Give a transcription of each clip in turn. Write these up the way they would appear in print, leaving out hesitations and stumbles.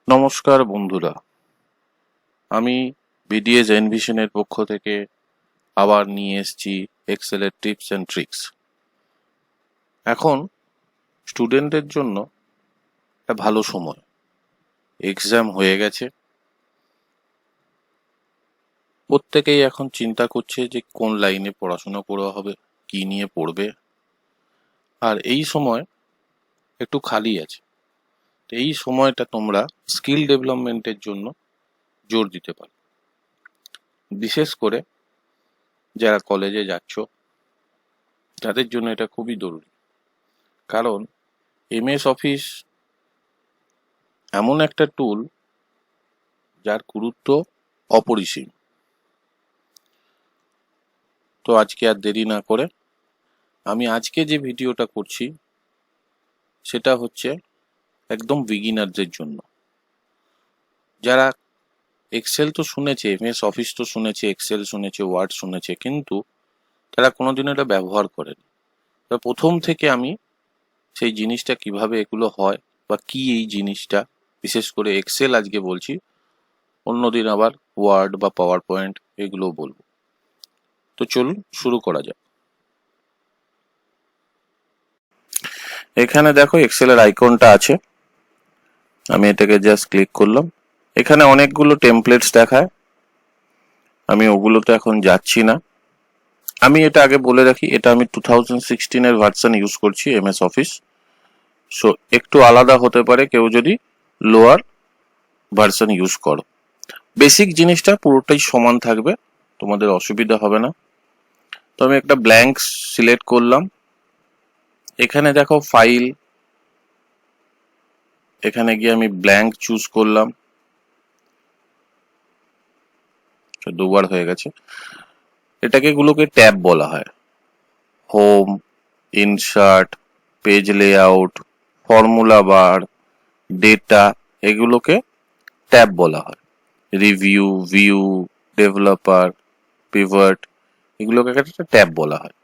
নমস্কার বন্ধুরা, আমি বিডিএস এনভিশনের পক্ষ থেকে আবার নিয়ে এসেছি এক্সেলের টিপস অ্যান্ড ট্রিক্স। এখন স্টুডেন্টদের জন্য একটা ভালো সময়, এক্সাম হয়ে গেছে, প্রত্যেকেই এখন চিন্তা করছে যে কোন লাইনে পড়াশোনা করা হবে, কি নিয়ে পড়বে। আর এই সময় একটু খালি আছে, এই সময়টা তোমরা স্কিল ডেভেলপমেন্টের জন্য জোর দিতে পারো। বিশেষ করে যারা কলেজে যাচ্ছ তাদের জন্য এটা খুবই জরুরি, কারণ এমএস অফিস এমন একটা টুল যার গুরুত্ব অপরিসীম। তো আজকে আর দেরি না করে আমি আজকে যে ভিডিওটা করছি সেটা হচ্ছে একদম বিগিনারদের জন্য। যারা এক্সেল তো শুনেছে, এমএস অফিস তো শুনেছে, এক্সেল শুনেছে, ওয়ার্ড শুনেছে, কিন্তু তারা কোনোদিন এটা ব্যবহার করেনি। তো প্রথম থেকে আমি সেই জিনিসটা কিভাবে এগুলো হয় বা কি এই জিনিসটা, বিশেষ করে এক্সেল আজকে বলছি, অন্যদিন আবার ওয়ার্ড বা পাওয়ার পয়েন্ট এগুলো বলবো। তো চলুন শুরু করা যাক। এখানে দেখো এক্সেলের আইকনটা আছে, আমি এটাকে জাস্ট ক্লিক করলাম। এখানে অনেকগুলো টেমপ্লেটস দেখায়, আমি ওগুলোতে এখন যাচ্ছি না। আমি এটা আগে বলে রাখি, এটা আমি 2016 ভার্সন ইউজ করছি এমএস অফিস। সো একটু আলাদা হতে পারে কেউ যদি লোয়ার ভার্সন ইউজ করো। বেসিক জিনিসটা পুরোটাই সমান থাকবে, তোমাদের অসুবিধা হবে না। তো আমি একটা ব্ল্যাঙ্ক সিলেক্ট করলাম। এখানে দেখো ফাইল, এখানে গিয়ে আমি ব্ল্যাঙ্ক চুজ করলাম, দুবার হয়ে গেছে। এটাকে গুলোকে ট্যাব বলা হয়। Home, insert, page layout, formula বার, ডেটা, এগুলোকে ট্যাব বলা হয়। রিভিউ, ভিউ, ডেভেলপার, পিভট, এগুলোকে একটা ট্যাব বলা হয়।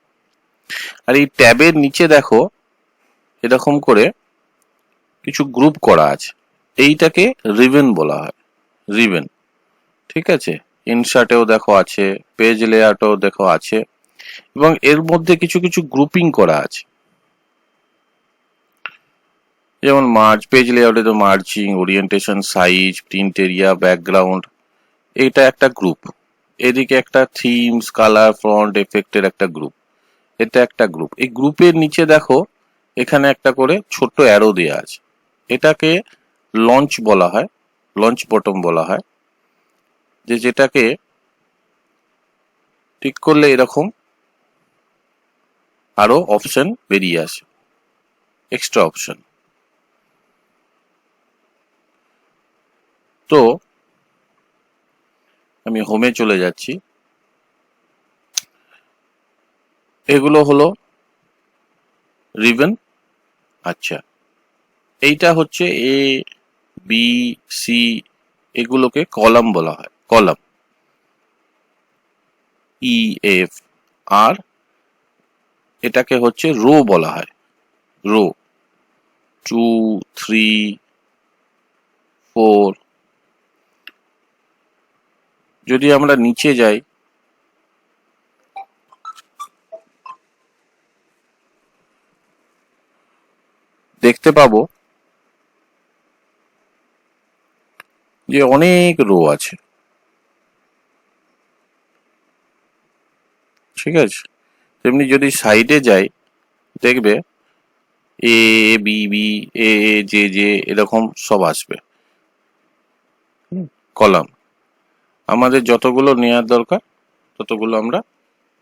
আর এই ট্যাবের নিচে দেখো এরকম করে কিছু গ্রুপ করা আছে, এইটাকে রিবন বলা হয়। রিবন, ঠিক আছে। ইনসার্টেও দেখো আছে, পেজ লেআউটেও দেখো আছে, এবং এর মধ্যে কিছু কিছু গ্রুপিং করা আছে। যেমন মার্জ, পেজ লেআউটে তো merging, orientation, size, print area, background, এইটা একটা গ্রুপ। এদিকে একটা থিমস, কালার, ফন্ট, এফেক্টের একটা গ্রুপ, এটা একটা গ্রুপ। এই গ্রুপের নিচে দেখো এখানে একটা করে ছোট্ট অ্যারো দেওয়া আছে, এটাকে লঞ্চ বলা হয়, লঞ্চ বটম বলা হয়। যেটাকে টিক করলে এরকম আরো অপশন বেরিয়ে আসে, এক্সট্রা অপশন। তো আমি হোমে চলে যাচ্ছি। এগুলো হলো রিবন। আচ্ছা, এইটা হচ্ছে এ, বি, সি, এগুলোকে কলাম বলা হয়, কলাম। ই, এফ, আর এটাকে হচ্ছে রো বলা হয়, রো। 2, 3, 4। যদি আমরা নিচে যাই, দেখতে পাবো যে অনেক রো আছে, ঠিক আছে। তেমনি যদি সাইডে যাই, দেখবে এ, বি, বি, এ, জে, জে, এরকম সব আসবে কলাম। আমাদের যতগুলো নেওয়ার দরকার ততগুলো আমরা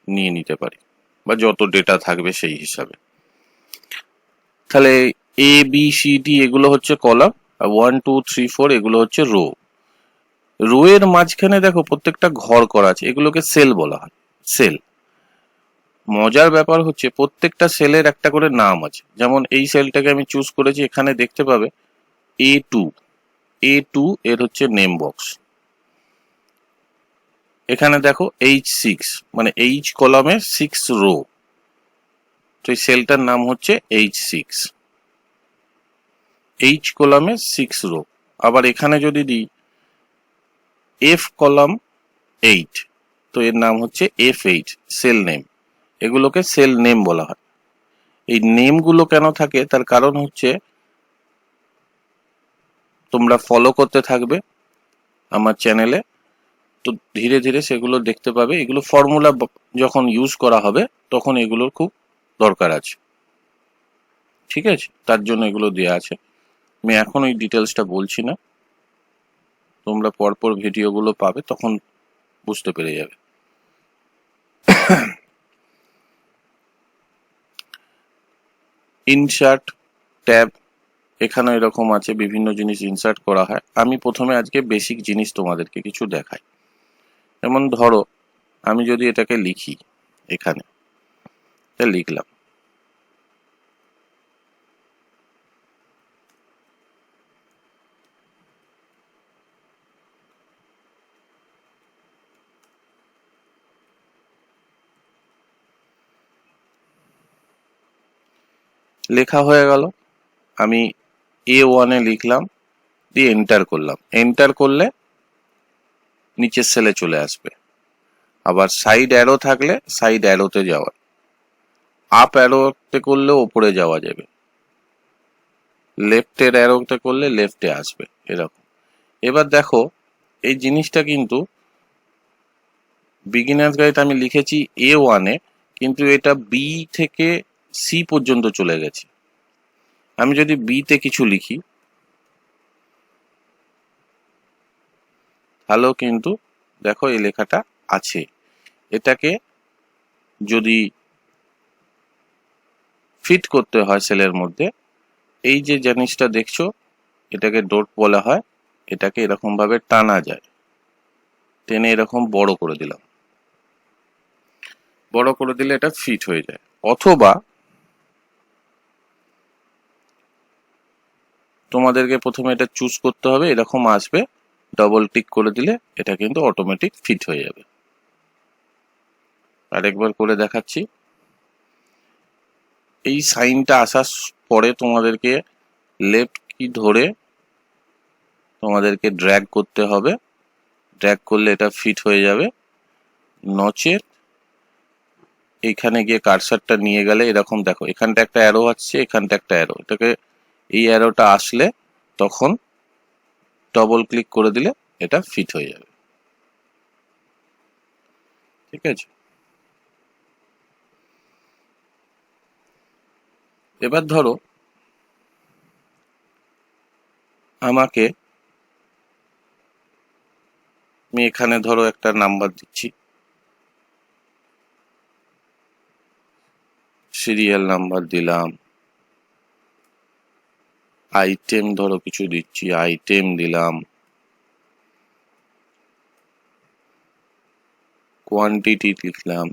নিয়ে নিতে পারি, বা যত ডেটা থাকবে সেই হিসাবে। তাহলে এ, বি, সি, ডি এগুলো হচ্ছে কলাম, আর 1, 2, 3, 4 এগুলো হচ্ছে রো। রো এর মাঝখানে দেখো প্রত্যেকটা ঘর করা আছে, এগুলোকে সেল বলা হয়, সেল। মজার ব্যাপার হচ্ছে প্রত্যেকটা সেলের একটা করে নাম আছে। যেমন এই সেলটাকে আমি চুজ করেছি, এখানে দেখতে পাবে A2, A2 এর হচ্ছে নেম বক্স। এখানে দেখো H6, মানে H কলামের 6 রো, তো এই সেলটার নাম হচ্ছে H6, H কলামের 6 রো। আবার এখানে যদি দিই F কলাম 8, তো এর নাম হচ্ছে F8 সেল নেম। এগুলোকে সেল নেম বলা হয়। এই নেমগুলো কেন থাকে তার কারণ হচ্ছে তোমরা ফলো করতে থাকবে আমার চ্যানেলে, তো ধীরে ধীরে সেগুলো দেখতে পাবে। এগুলো ফর্মুলা যখন ইউজ করা হবে তখন এগুলোর খুব দরকার আছে, ঠিক আছে? তার জন্য এগুলো দেওয়া আছে। আমি এখন ওই ডিটেলসটা বলছি না, তোমরা পরপর ভিডিওগুলো পাবে তখন বুঝতে পেরে যাবে। ইনসার্ট ট্যাব, এখানে এরকম আছে, বিভিন্ন জিনিস ইনসার্ট করা হয়। আমি প্রথমে আজকে বেসিক জিনিস তোমাদেরকে কিছু দেখাই। যেমন ধরো আমি যদি এটাকে লিখি, এখানে এটা লিখলাম, লেখা হয়ে গেল। আমি A1 এ লিখলাম, দিয়ে এন্টার করলাম। এন্টার করলে নিচের সেলে চলে আসবে। আবার সাইড অ্যারো থাকলে সাইড অ্যারোতে যাওয়া, আপ অ্যারোতে করলে ওপরে যাওয়া যাবে, লেফটের অ্যারোতে করলে লেফটে আসবে, এরকম। এবার দেখো এই জিনিসটা কিন্তু বিগিনার্স গাইড আমি লিখেছি A1 এ, কিন্তু এটা বি থেকে সি পর্যন্ত চলে গেছে। আমি যদি বি তে কিছু লিখি তাহলেও কিন্তু দেখো এই লেখাটা আছে। এটাকে যদি ফিট করতে হয় সেলের মধ্যে, এই যে জিনিসটা দেখছো এটাকে ডট বলা হয়, এটাকে এরকম ভাবে টানা যায়, টেনে এরকম বড় করে দিলাম, বড় করে দিলে এটা ফিট হয়ে যায়। অথবা তোমাদেরকে প্রথমে এটা চুজ করতে হবে, এরকম আসবে, ডবল টিক করে দিলে এটা কিন্তু অটোমেটিক ফিট হয়ে যাবে। আরেকবার করে দেখাচ্ছি। এই সাইনটা আসার পরে তোমাদেরকে লেফট কি ধরে তোমাদেরকে ড্র্যাগ করতে হবে, ড্র্যাগ করলে এটা ফিট হয়ে যাবে। নচেত এইখানে গিয়ে কার্সারটা নিয়ে গেলে এরকম দেখো এখানটা একটা অ্যারো আসছে, এখানটা একটা অ্যারো, এটাকে এই অ্যারোটা আসলে তখন ডবল ক্লিক করে দিলে এটা ফিট হয়ে যাবে, ঠিক আছে? এবার ধরো আমাকে, আমি এখানে ধরো একটা নাম্বার দিচ্ছি, সিরিয়াল নাম্বার দিলাম, আইটেম ধরো কিছু দিচ্ছি, আইটেম দিলাম, কোয়ান্টিটি লিখলাম,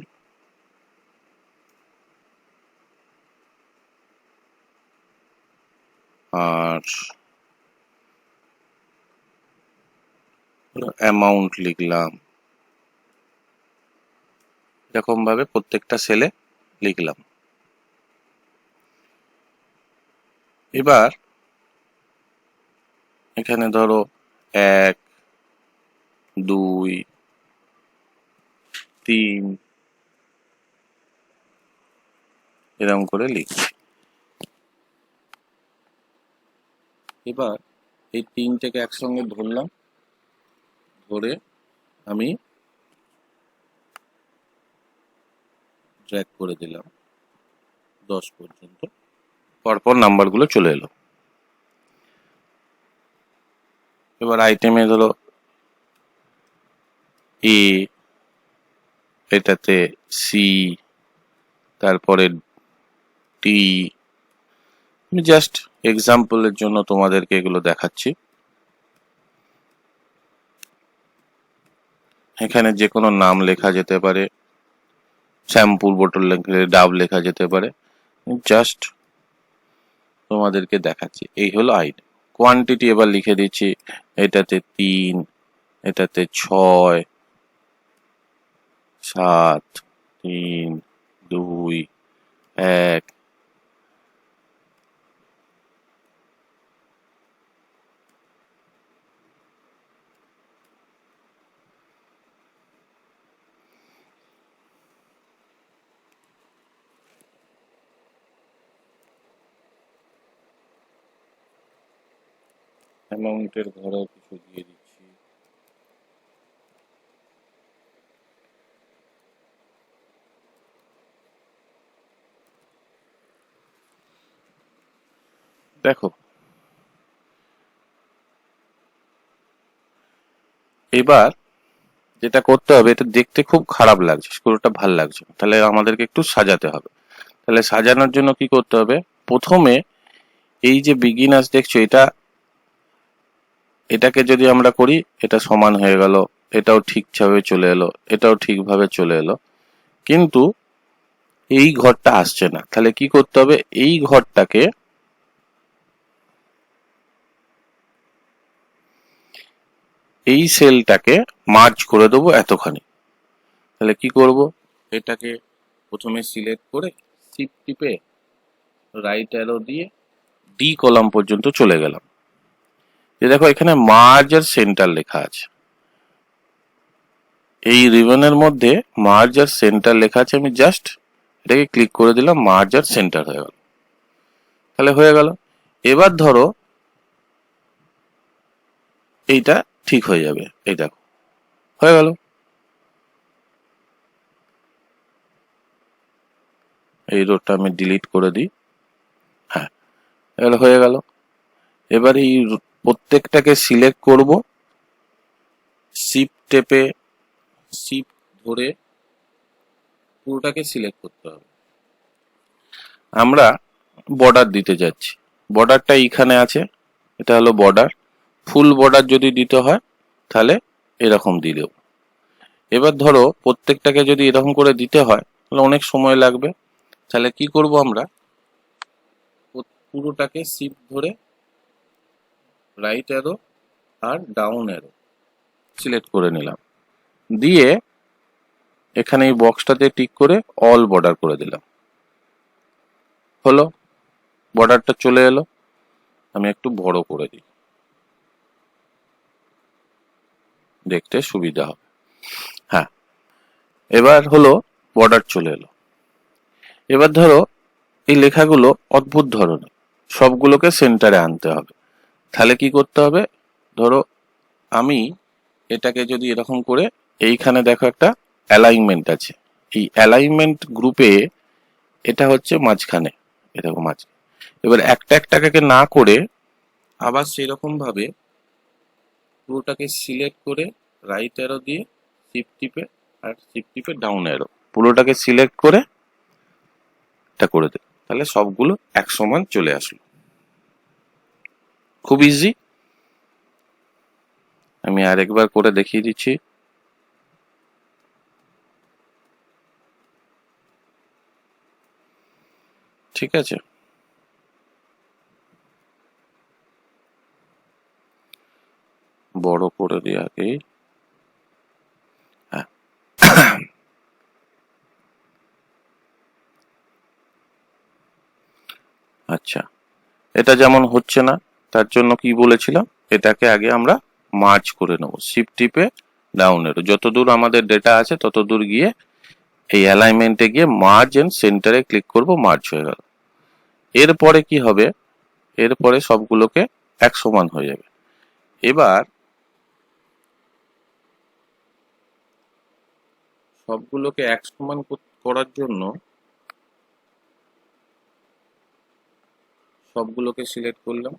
আর অ্যামাউন্ট লিখলাম। এরকম ভাবে প্রত্যেকটা সেলে লিখলাম। এবার এখানে ধরো 1, 2, 3 এরকম করে লিখছি। এবার এই তিনটেকে একসঙ্গে ধরলাম, ধরে আমি ড্র্যাগ করে দিলাম 10 পর্যন্ত, পরপর নাম্বারগুলো চলে এলো। এবার আইটেমে ধরো এ, এটাতে সি, তারপরে টি। আমি জাস্ট এক্সাম্পলের জন্য তোমাদেরকে এগুলো দেখাচ্ছি। এখানে যে কোনো নাম লেখা যেতে পারে, শ্যাম্পুর বোতল লেখলে ডাব লেখা যেতে পারে, জাস্ট তোমাদেরকে দেখাচ্ছি। এই হলো আইটেম। কোয়ান্টিটি এবার লিখে দিচ্ছি, এটাতে 3, এটাতে 6, 7, 3, 2, 1। অ্যামাউন্টের ঘরেও কিছু দিয়ে দিচ্ছি। দেখো এবার যেটা করতে হবে, এটা দেখতে খুব খারাপ লাগছে, স্ক্রুটা ভাল লাগছে না, তাহলে আমাদেরকে একটু সাজাতে হবে। তাহলে সাজানোর জন্য কি করতে হবে, প্রথমে এই যে বিগিনার্স দেখছো, এটাকে যদি আমরা করি, এটা সমান হয়ে গেল, এটাও ঠিকভাবে চলে এলো, এটাও ঠিকভাবে চলে এলো, কিন্তু এই ঘরটা আসছে না। তাহলে কি করতে হবে, এই ঘরটাকে এই সেলটাকে মার্জ করে দেবো এতখানি। তাহলে কি করব, এটাকে প্রথমে সিলেক্ট করে শিফট টিপে রাইট অ্যারো দিয়ে ডি কলাম পর্যন্ত চলে গেলাম। যে দেখো এখানে মার্জ আর সেন্টার লেখা আছে, এই রিবনের মধ্যে মার্জ আর সেন্টার লেখা আছে, আমি জাস্ট এটাকে ক্লিক করে দিলাম, মার্জ আর সেন্টার হয়ে গেল। তাহলে হয়ে গেল। এবার ধরো এইটা ঠিক হয়ে যাবে, এই দেখো হয়ে গেল। এই রোডটা আমি ডিলিট করে দিই। হ্যাঁ, এগুলো হয়ে গেল। এবার এই প্রত্যেকটাকে সিলেক্ট করব, শিফট টেপে শিফট ধরে পুরোটাকে সিলেক্ট করতে হবে। আমরা বর্ডার দিতে যাচ্ছি, বর্ডারটা এইখানে আছে, এটা হলো বর্ডার। ফুল বর্ডার যদি দিতে হয় তাহলে এরকম দিলেও। এবার ধরো প্রত্যেকটাকে যদি এরকম করে দিতে হয় তাহলে অনেক সময় লাগবে। তাহলে কি করব, আমরা পুরোটাকে শিফট ধরে রাইট অ্যারো আর ডাউন অ্যারো সিলেক্ট করে নিলাম, দিয়ে এখানে এই বক্সটাতে টিক করে অল বর্ডার করে দিলাম। হলো, বর্ডারটা চলে এলো। আমি একটু বড় করে দিই, দেখতে সুবিধা হবে। হ্যাঁ, এবার হলো বর্ডার চলে এলো। এবার ধরো এই লেখাগুলো অদ্ভুত ধরনের, সবগুলোকে সেন্টারে আনতে হবে। তাহলে কি করতে হবে, ধরো আমি এটাকে যদি এরকম করে, এইখানে দেখো একটা অ্যালাইনমেন্ট আছে, এই অ্যালাইনমেন্ট গ্রুপে এটা হচ্ছে মাঝখানে, এরকম মাঝখানে। এবার একটা একটাকে না করে আবার সেরকম ভাবে পুরোটাকে সিলেক্ট করে রাইট অ্যারো দিয়ে শিফট টিপে আর শিফট টিপে ডাউন অ্যারো পুরোটাকে সিলেক্ট করে এটা করে দে, তাহলে সবগুলো এক সমান চলে আসলো। খুব ইজি। আমি আরেকবার করে দেখিয়ে দিচ্ছি। ঠিক আছে, বড় করে দিই আগে। হ্যাঁ, আচ্ছা, এটা যেমন হচ্ছে না, তার জন্য কি বলেছিলাম, এটাকে আগে আমরা মার্জ করে নেব, শিফট টিপে ডাউন এর যতদূর আমাদের ডেটা আছে ততদূর গিয়ে এই অ্যালাইনমেন্টে গিয়ে মার্জ এন্ড সেন্টারে ক্লিক করব, মার্জ হয়ে গেল। এরপরে কি হবে, এরপরে সবগুলোকে এক সমান হয়ে যাবে। এবার সবগুলোকে এক সমান করার জন্য সবগুলোকে সিলেক্ট করলাম,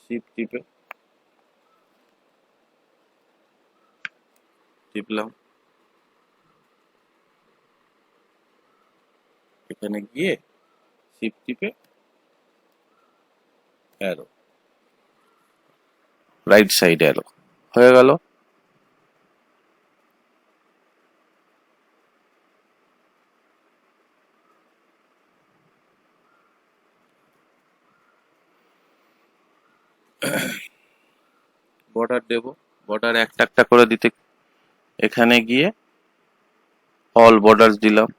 শিফট টিপে টিপলাম, এখানে গিয়ে শিফট টিপে অ্যারো, রাইট সাইড অ্যারো, হয়ে গেল। বর্ডার দেব, বর্ডার একটা একটা করে দিতে, এখানে গিয়ে অল বর্ডার দিলাম,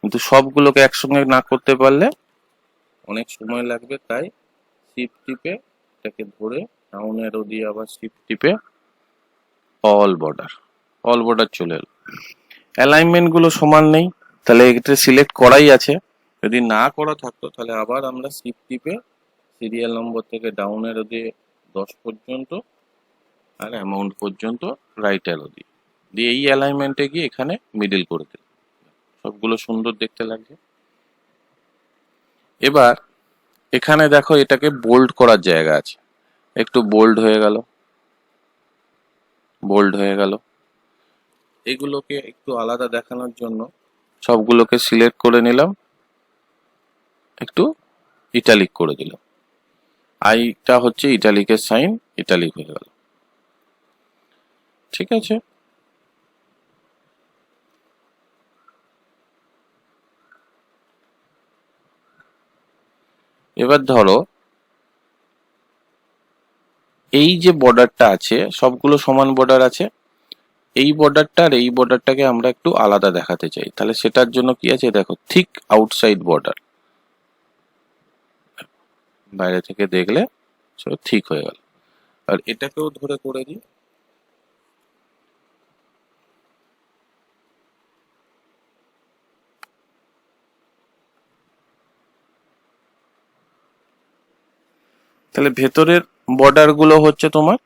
কিন্তু সবগুলোকে একসঙ্গে না করতে পারলে অনেক সময় লাগবে, তাই শিফট টিপে এটাকে ধরে ডাউন অ্যারো দিয়ে আবার শিফট টিপে অল বর্ডার, অল বর্ডার চলে এলো। অ্যালাইনমেন্ট গুলো সমান নেই, তাহলে এটা সিলেক্ট করাই আছে, যদি না করা থাকতো তাহলে আবার আমরা শিফট টিপে সিরিয়াল নম্বর থেকে ডাউন অ্যারো দিয়ে 10 পর্যন্ত আর অ্যামাউন্ট পর্যন্ত রাইট অ্যারো দিয়ে দিয়ে এই অ্যালাইনমেন্টে গিয়ে এখানে মিডল করে দিল। সবগুলো সুন্দর দেখতে লাগছে। এবার এখানে দেখো এটাকে বোল্ড করার জায়গা আছে, একটু বোল্ড হয়ে গেল, বোল্ড হয়ে গেল। এগুলোকে একটু আলাদা দেখানোর জন্য সবগুলোকে সিলেক্ট করে নিলাম, একটু ইটালিক করে দিলাম। আইটা হচ্ছে ইটালিকের সাইন, ইটালিক হয়ে গেল। ঠিক আছে, এবার ধরো এই যে বর্ডারটা আছে, সবগুলো সমান বর্ডার আছে, এই বর্ডারটা আর এই বর্ডারটাকে আমরা একটু আলাদা দেখাতে চাই। তাহলে সেটার জন্য কি আছে দেখো, থিক আউটসাইড বর্ডার, বাইরে থেকে দেখলে সব ঠিক হয়ে গেল। আর এটাকেও ধরে করে দিই, তাহলে ভেতরের বর্ডার গুলো হচ্ছে তোমার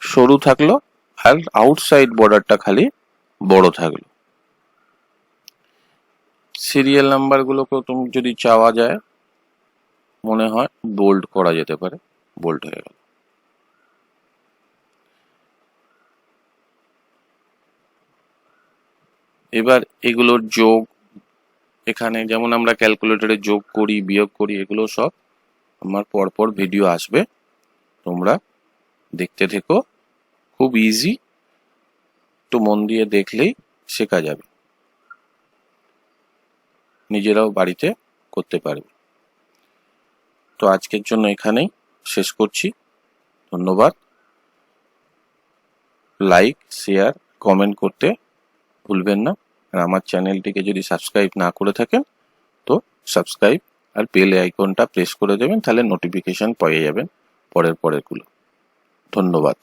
সরু থাকলো আর আউটসাইড বর্ডারটা খালি বড় থাকলো। সিরিয়াল নাম্বার গুলোকেও তুমি যদি চাওয়া যায়, মনে হয় বোল্ড করা যেতে পারে, বোল্ড হয়ে গেল। এবার এগুলোর যোগ, এখানে যেমন আমরা ক্যালকুলেটরে যোগ করি বিয়োগ করি, এগুলো সব আমার পরপর ভিডিও আসবে, তোমরা দেখতে থেকো। খুব ইজি, একটু মন দিয়ে দেখলেই শেখা যাবে, নিজেরাও বাড়িতে করতে পারবে। তো আজকের জন্য এখানেই শেষ করছি। ধন্যবাদ। লাইক, শেয়ার, কমেন্ট করতে ভুলবেন না। আর আমার চ্যানেলটিকে যদি সাবস্ক্রাইব না করে থাকেন তো সাবস্ক্রাইব আর বেল আইকনটা প্রেস করে দেবেন, তাহলে নোটিফিকেশন পেয়ে যাবেন পরের গুলো। ধন্যবাদ।